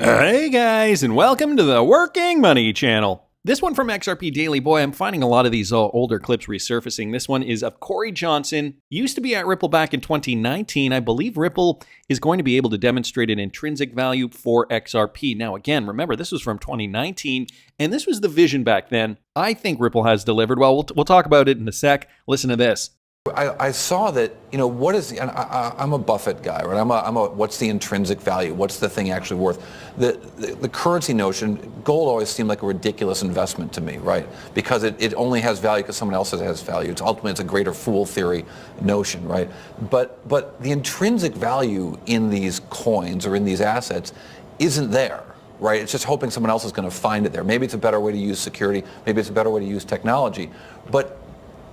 Hey guys, and welcome to the Working Money channel. This one from XRP Daily. Boy, I'm finding a lot of these older clips resurfacing. This one is of Corey Johnson. Used to be at Ripple back in 2019. I believe Ripple is going to be able to demonstrate an intrinsic value for XRP. Now, again, remember, this was from 2019, and this was the vision back then. I think Ripple has delivered. Well, we'll talk about it in a sec. Listen to this. I saw that, what is, and I'm a Buffett guy, right? I'm a what's the intrinsic value? What's the thing actually worth? The currency notion, gold always seemed like a ridiculous investment to me, right? Because it only has value because someone else has value. Ultimately, it's a greater fool theory notion, right? But the intrinsic value in these coins or in these assets isn't there. Right? It's just hoping someone else is going to find it there. Maybe it's a better way to use security. Maybe it's a better way to use technology. But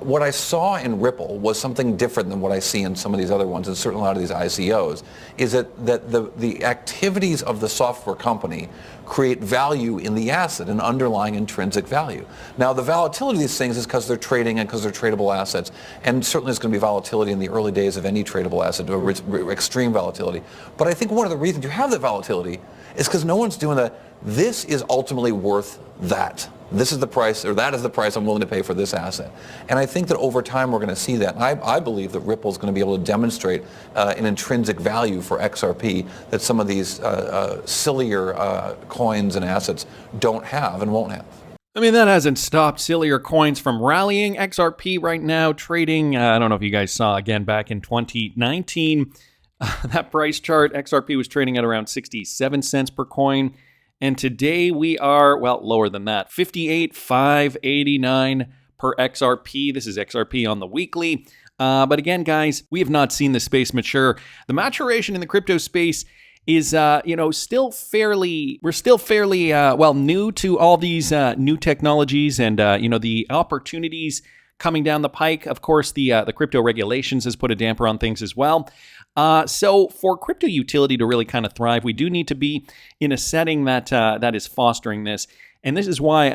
what I saw in Ripple was something different than what I see in some of these other ones, and certainly a lot of these ICOs, is that the activities of the software company create value in the asset, an underlying intrinsic value. Now, the volatility of these things is because they're trading and because they're tradable assets, and certainly there's going to be volatility in the early days of any tradable asset, or extreme volatility. But I think one of the reasons you have that volatility is because no one's doing that. This is ultimately worth that. This is the price, or that is the price I'm willing to pay for this asset. And I think that over time we're going to see that. I believe that Ripple is going to be able to demonstrate an intrinsic value for XRP that some of these sillier coins and assets don't have and won't have. I mean, that hasn't stopped sillier coins from rallying. XRP right now trading, I don't know if you guys saw, again, back in 2019, that price chart, XRP was trading at around 67 cents per coin. And today we are, well, lower than that, 58,589 per XRP. This is XRP on the weekly. But again, guys, we have not seen the space mature. The maturation in the crypto space is, still fairly, new to all these new technologies and, the opportunities coming down the pike. Of course, the crypto regulations has put a damper on things as well. So for crypto utility to really kind of thrive, we do need to be in a setting that is fostering this. And this is why,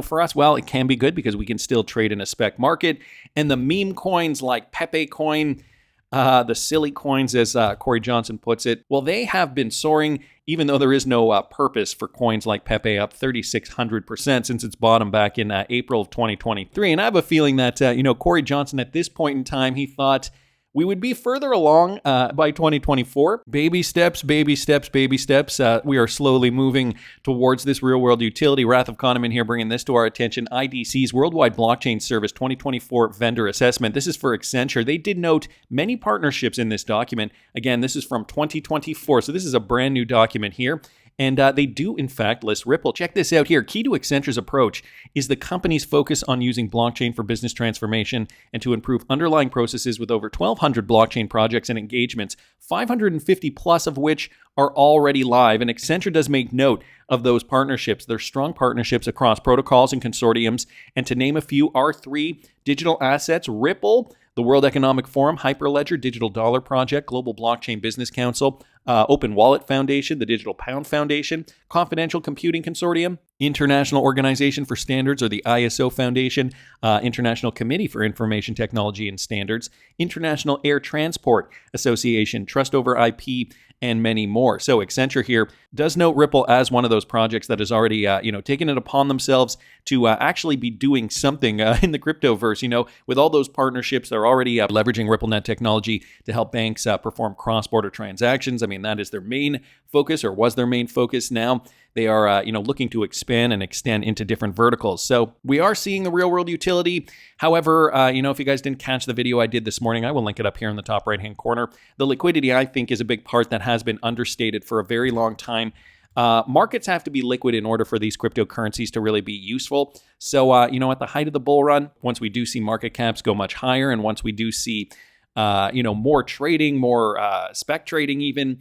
for us, well, it can be good because we can still trade in a spec market. And the meme coins like Pepe coin, the silly coins, as Corey Johnson puts it, well, they have been soaring, even though there is no purpose for coins like Pepe, up 3,600% since its bottom back in April of 2023. And I have a feeling that, Corey Johnson, at this point in time, he thought we would be further along by 2024. Baby steps, baby steps, baby steps. We are slowly moving towards this real-world utility. Wrath of Kahneman here bringing this to our attention. IDC's Worldwide Blockchain Service 2024 Vendor Assessment. This is for Accenture. They did note many partnerships in this document. Again, this is from 2024, so this is a brand new document here. And they do, in fact, list Ripple. Check this out here. Key to Accenture's approach is the company's focus on using blockchain for business transformation and to improve underlying processes with over 1,200 blockchain projects and engagements, 550 plus of which are already live. And Accenture does make note of those partnerships. There's strong partnerships across protocols and consortiums. And to name a few, R3, digital assets, Ripple, the World Economic Forum, Hyperledger, Digital Dollar Project, Global Blockchain Business Council, Open Wallet Foundation, the Digital Pound Foundation, Confidential Computing Consortium, International Organization for Standards, or the ISO Foundation, International Committee for Information Technology and Standards, International Air Transport Association, Trust Over IP, and many more. So Accenture here does note Ripple as one of those projects that has already, taken it upon themselves to actually be doing something in the cryptoverse. With all those partnerships, they're already leveraging RippleNet technology to help banks perform cross-border transactions. That is their main focus, or was their main focus. Now they are, looking to expand and extend into different verticals. So we are seeing the real-world utility. However, if you guys didn't catch the video I did this morning, I will link it up here in the top right-hand corner. The liquidity, I think, is a big part that has been understated for a very long time. Markets have to be liquid in order for these cryptocurrencies to really be useful. So, at the height of the bull run, once we do see market caps go much higher, and once we do see, more trading, more spec trading even,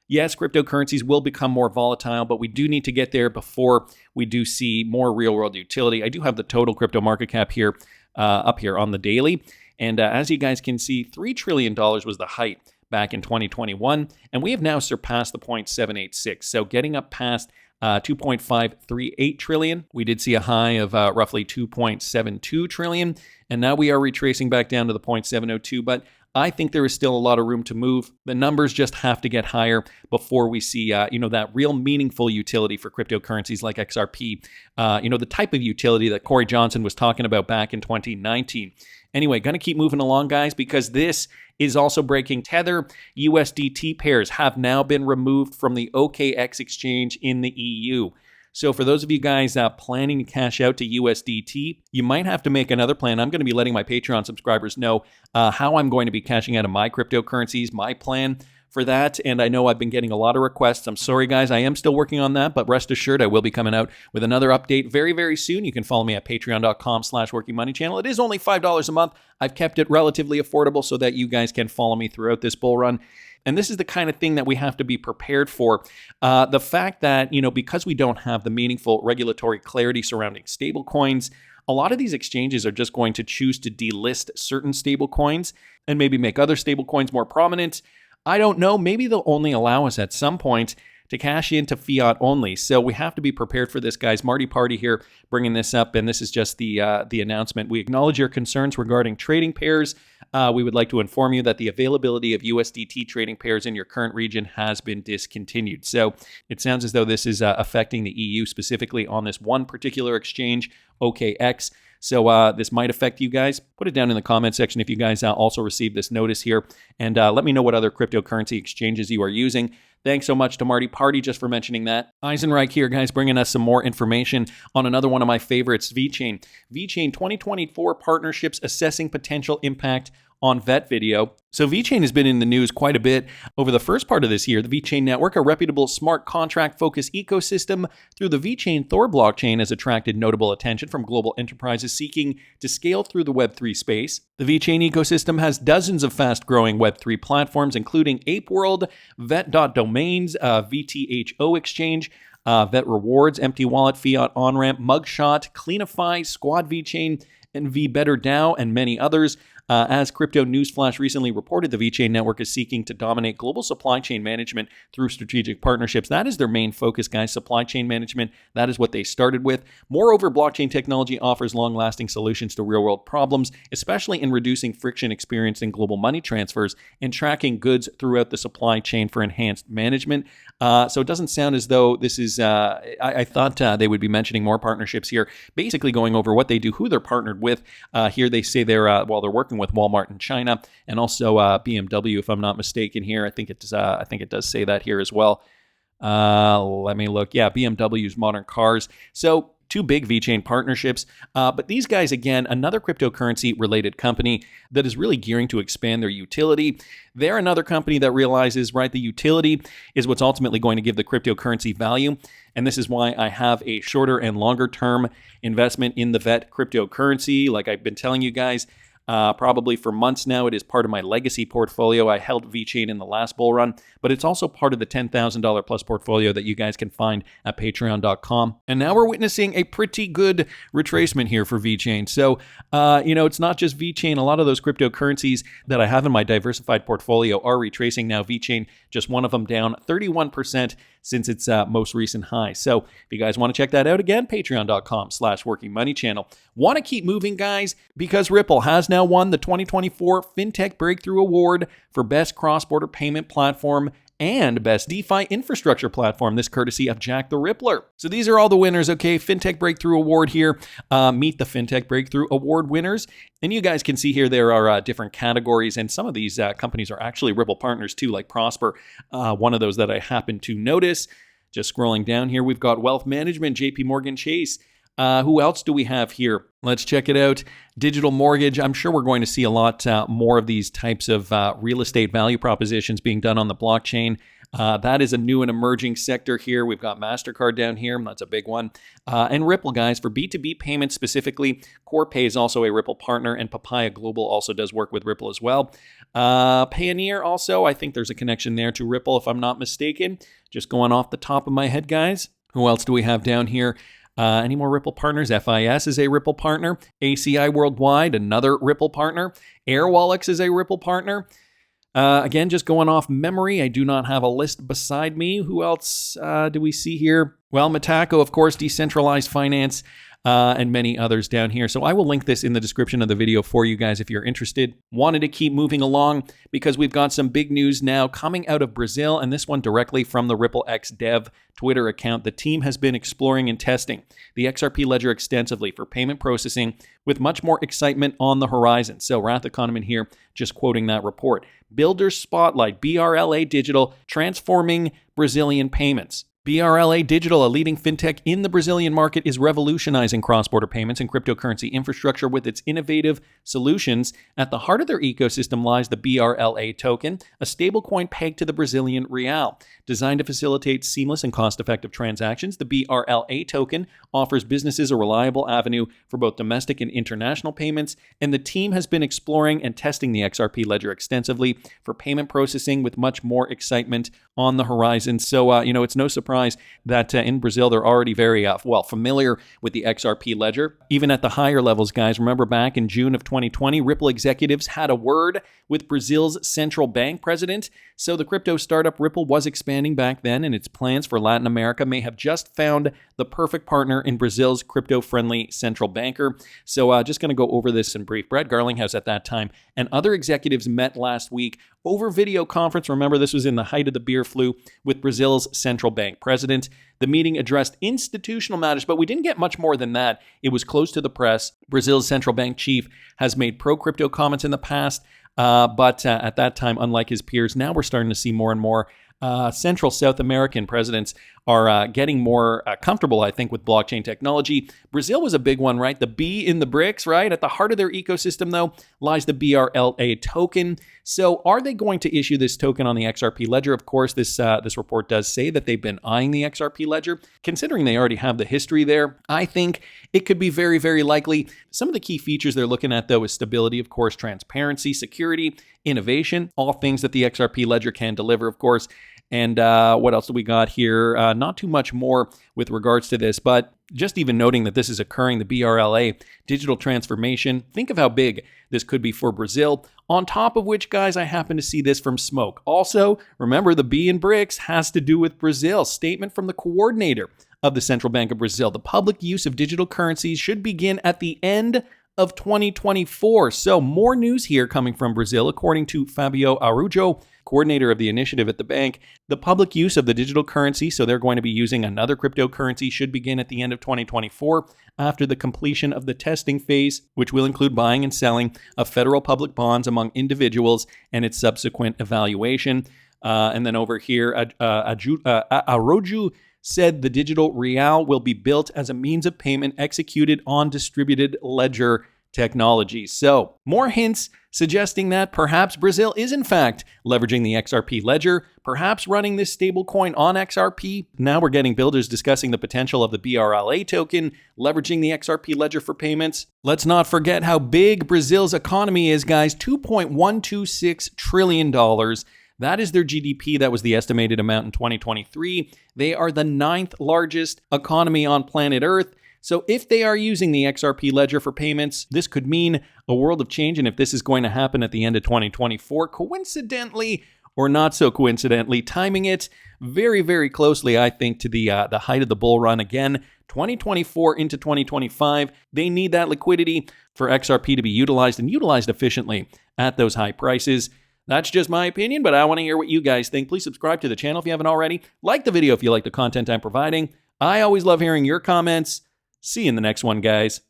yes, cryptocurrencies will become more volatile, but we do need to get there before we do see more real-world utility. I do have the total crypto market cap here, up here on the daily. And as you guys can see, $3 trillion was the height back in 2021, and we have now surpassed the 0.786. So getting up past 2.538 trillion. We did see a high of roughly 2.72 trillion, and now we are retracing back down to the 0.702. But I think there is still a lot of room to move. The numbers just have to get higher before we see, that real meaningful utility for cryptocurrencies like XRP. The type of utility that Corey Johnson was talking about back in 2019. Anyway, going to keep moving along, guys, because this is also breaking. Tether USDT pairs have now been removed from the OKEx exchange in the EU. So for those of you guys planning to cash out to USDT, you might have to make another plan. I'm going to be letting my Patreon subscribers know how I'm going to be cashing out of my cryptocurrencies, my plan for that. And I know I've been getting a lot of requests. I'm sorry, guys. I am still working on that, but rest assured I will be coming out with another update very, very soon. You can follow me at patreon.com/workingmoneychannel. It is only $5 a month. I've kept it relatively affordable so that you guys can follow me throughout this bull run. And this is the kind of thing that we have to be prepared for. The fact that, because we don't have the meaningful regulatory clarity surrounding stablecoins, a lot of these exchanges are just going to choose to delist certain stablecoins and maybe make other stablecoins more prominent. I don't know. Maybe they'll only allow us at some point to cash into fiat only. So we have to be prepared for this, guys. Marty Party here bringing this up, and this is just the announcement. We acknowledge your concerns regarding trading pairs. We would like to inform you that the availability of USDT trading pairs in your current region has been discontinued. So it sounds as though this is affecting the EU specifically on this one particular exchange, OKEx. So this might affect you guys. Put it down in the comment section if you guys also received this notice here. And let me know what other cryptocurrency exchanges you are using. Thanks so much to Marty Party just for mentioning that. Eisenreich here, guys, bringing us some more information on another one of my favorites, Vechain. Vechain 2024 partnerships assessing potential impact on vet video. So Vechain has been in the news quite a bit over the first part of this year. The Vechain network, a reputable smart contract-focused ecosystem through the Vechain Thor blockchain, has attracted notable attention from global enterprises seeking to scale through the Web3 space. The Vechain ecosystem has dozens of fast-growing Web3 platforms, including ApeWorld, Vet.Domains, VTHO Exchange, Vet Rewards, Empty Wallet, Fiat On-Ramp, Mugshot, Cleanify, Squad Vechain, and VBetterDAO, and many others. As Crypto Newsflash recently reported, the Vechain network is seeking to dominate global supply chain management through strategic partnerships. That is their main focus, guys, supply chain management. That is what they started with. Moreover, blockchain technology offers long-lasting solutions to real-world problems, especially in reducing friction experienced in global money transfers and tracking goods throughout the supply chain for enhanced management. So it doesn't sound as though this is, I thought they would be mentioning more partnerships here, basically going over what they do, who they're partnered with. Here they say they're working with Walmart in China and also BMW, if I'm not mistaken here. I think it does say that here as well. Let me look. Yeah, BMW's modern cars. So two big Vechain partnerships. But these guys, again, another cryptocurrency-related company that is really gearing to expand their utility. They're another company that realizes, right, the utility is what's ultimately going to give the cryptocurrency value. And this is why I have a shorter and longer term investment in the VET cryptocurrency. Like I've been telling you guys, probably for months now. It is part of my legacy portfolio. I held Vechain in the last bull run, but it's also part of the $10,000 plus portfolio that you guys can find at patreon.com. And now we're witnessing a pretty good retracement here for Vechain. So, it's not just Vechain. A lot of those cryptocurrencies that I have in my diversified portfolio are retracing now. Vechain, just one of them, down 31% since its most recent high. So if you guys want to check that out again, patreon.com/workingmoneychannel. Want to keep moving, guys, because Ripple has now won the 2024 FinTech Breakthrough Award for Best Cross-Border Payment Platform and Best DeFi Infrastructure Platform, this courtesy of Jack the Rippler. So these are all the winners, okay? FinTech Breakthrough Award here. Meet the FinTech Breakthrough Award winners. And you guys can see here there are different categories, and some of these companies are actually Ripple partners too, like Prosper, one of those that I happen to notice. Just scrolling down here, we've got Wealth Management, JP Morgan Chase. Who else do we have here? Let's check it out. Digital mortgage. I'm sure we're going to see a lot more of these types of real estate value propositions being done on the blockchain. That is a new and emerging sector here. We've got MasterCard down here. That's a big one. And Ripple, guys, for B2B payments specifically. Corpay is also a Ripple partner, and Papaya Global also does work with Ripple as well. Payoneer also, I think there's a connection there to Ripple, if I'm not mistaken. Just going off the top of my head, guys. Who else do we have down here? Any more Ripple partners? FIS is a Ripple partner. ACI Worldwide, another Ripple partner. Airwallex is a Ripple partner. Again, just going off memory, I do not have a list beside me. Who else do we see here? Well, Metaco, of course, decentralized finance. and many others down here. So I will link this in the description of the video for you guys if you're interested. Wanted to keep moving along because we've got some big news now coming out of Brazil, and this one directly from the RippleX Dev Twitter account. The team has been exploring and testing the XRP ledger extensively for payment processing, with much more excitement on the horizon. So Wrath Economy here, just quoting that report. Builders spotlight BRLA Digital transforming Brazilian payments. BRLA Digital, a leading fintech in the Brazilian market, is revolutionizing cross-border payments and cryptocurrency infrastructure with its innovative solutions. At the heart of their ecosystem lies the BRLA token, a stablecoin pegged to the Brazilian real. Designed to facilitate seamless and cost-effective transactions, the BRLA token offers businesses a reliable avenue for both domestic and international payments, and the team has been exploring and testing the XRP ledger extensively for payment processing, with much more excitement on the horizon. So, it's no surprise that in Brazil, they're already very familiar with the XRP ledger. Even at the higher levels, guys, remember back in June of 2020, Ripple executives had a word with Brazil's central bank president. So the crypto startup Ripple was expanding back then, and its plans for Latin America may have just found the perfect partner in Brazil's crypto-friendly central banker. So just going to go over this in brief. Brad Garlinghouse at that time and other executives met last week over video conference. Remember, this was in the height of the beer flu, with Brazil's central bank president. The meeting addressed institutional matters, but we didn't get much more than that. It was close to the press. Brazil's central bank chief has made pro-crypto comments in the past, but at that time, unlike his peers, now we're starting to see more and more Central South American presidents are getting more comfortable, I think, with blockchain technology. Brazil was a big one, right? The B in the BRICS, right? At the heart of their ecosystem, though, lies the BRLA token. So are they going to issue this token on the XRP ledger? Of course, this report does say that they've been eyeing the XRP ledger. Considering they already have the history there, I think it could be very, very likely. Some of the key features they're looking at, though, is stability, of course, transparency, security, innovation, all things that the XRP ledger can deliver, of course. And what else do we got here? Not too much more with regards to this, but just even noting that this is occurring, the BRLA digital transformation. Think of how big this could be for Brazil. On top of which, guys, I happen to see this from Smoke. Also, remember, the B in BRICS has to do with Brazil. Statement from the coordinator of the Central Bank of Brazil. The public use of digital currencies should begin at the end of 2024. So more news here coming from Brazil, according to Fabio Araújo, coordinator of the initiative at the bank. The public use of the digital currency, so they're going to be using another cryptocurrency, should begin at the end of 2024 after the completion of the testing phase, which will include buying and selling of federal public bonds among individuals and its subsequent evaluation. And then over here, Araújo said the digital real will be built as a means of payment executed on distributed ledger technology. So more hints suggesting that perhaps Brazil is in fact leveraging the XRP ledger, perhaps running this stablecoin on XRP. Now we're getting builders discussing the potential of the BRLA token, leveraging the XRP ledger for payments. Let's not forget how big Brazil's economy is, guys. $2.126 trillion. That is their GDP. That was the estimated amount in 2023. They are the 9th largest economy on planet Earth. So if they are using the XRP ledger for payments, this could mean a world of change. And if this is going to happen at the end of 2024, coincidentally or not so coincidentally, timing it very, very closely, I think, to the height of the bull run. Again, 2024 into 2025, they need that liquidity for XRP to be utilized and utilized efficiently at those high prices. That's just my opinion, but I want to hear what you guys think. Please subscribe to the channel if you haven't already. Like the video if you like the content I'm providing. I always love hearing your comments. See you in the next one, guys.